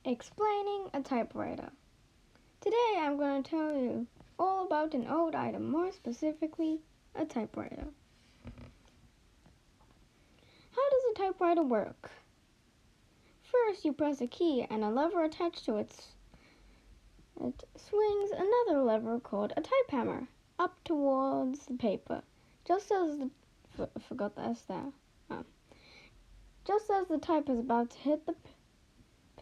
Explaining a typewriter. Today I'm going to tell you all about an old item, more specifically, a typewriter. How does a typewriter work? First, you press a key and a lever attached to it swings another lever called a type hammer up towards the paper. Just as Just as the type is about to hit the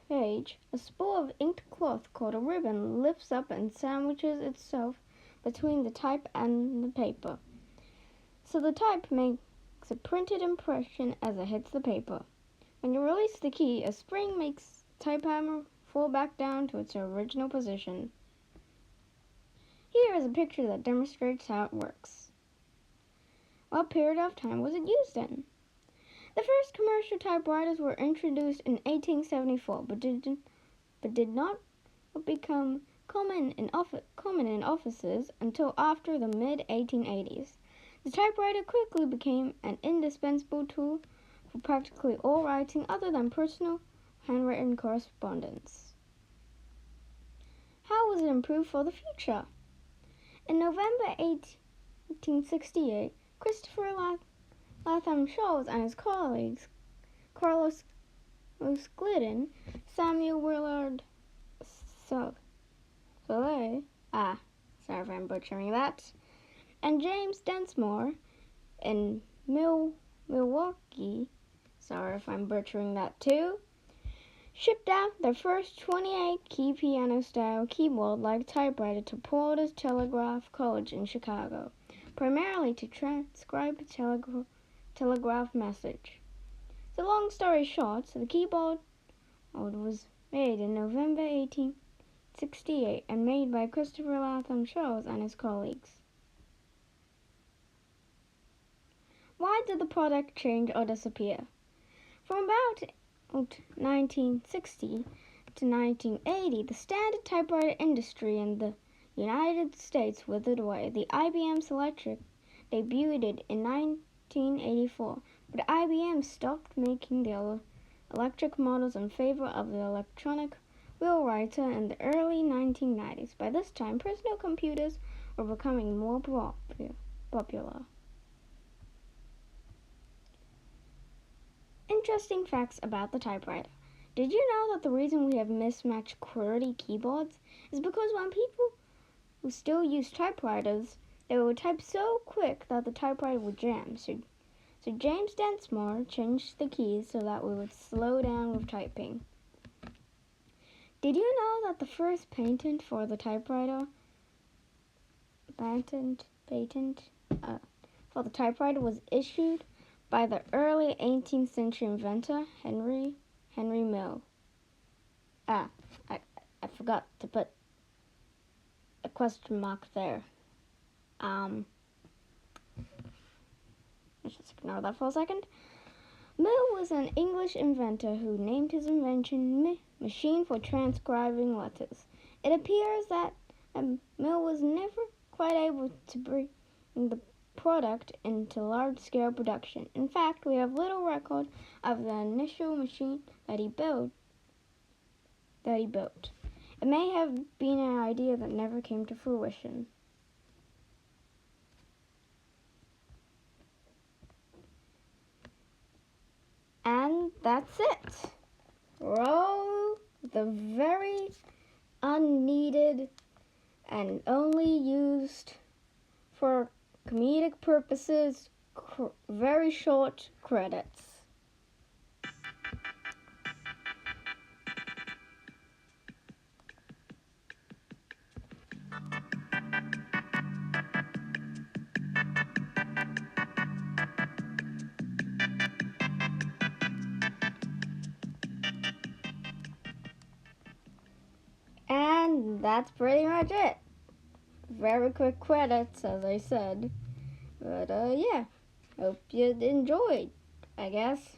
page, a spool of inked cloth called a ribbon lifts up and sandwiches itself between the type and the paper. So the type makes a printed impression as it hits the paper. When you release the key, a spring makes the type hammer fall back down to its original position. Here is a picture that demonstrates how it works. What period of time was it used in? The first commercial typewriters were introduced in 1874, but did not become common in offices until after the mid-1880s. The typewriter quickly became an indispensable tool for practically all writing other than personal handwritten correspondence. How was it improved for the future? In November 1868, Christopher Latham Sholes and his colleagues, Carlos Glidden, Samuel Willard Soleil, sorry if I'm butchering that, and James Densmore in Milwaukee, sorry if I'm butchering that too, shipped out their first 28-key piano-style keyboard-like typewriter to Porter's Telegraph College in Chicago, primarily to transcribe a telegraph message. So long story short, the keyboard was made in November 1868 and made by Christopher Latham Sholes and his colleagues. Why did the product change or disappear? From about 1960 to 1980, the standard typewriter industry in the United States withered away. The IBM Selectric debuted in 1984, but IBM stopped making the electric models in favor of the electronic wheelwriter in the early 1990s. By this time, personal computers were becoming more popular. Interesting facts about the typewriter. Did you know that the reason we have mismatched QWERTY keyboards is because when people who still use typewriters, they would type so quick that the typewriter would jam. So James Densmore changed the keys so that we would slow down with typing. Did you know that the first patent for the typewriter was issued by the early 18th century inventor Henry Mill? I forgot to put a question mark there. Let's just ignore that for a second. Mill was an English inventor who named his invention Machine for Transcribing Letters. It appears that Mill was never quite able to bring the product into large-scale production. In fact, we have little record of the initial machine that he built. It may have been an idea that never came to fruition. And that's it. Roll the very unneeded and only used for comedic purposes, very short credits. And that's pretty much it. Very quick credits, as I said. But yeah, hope you enjoyed, I guess.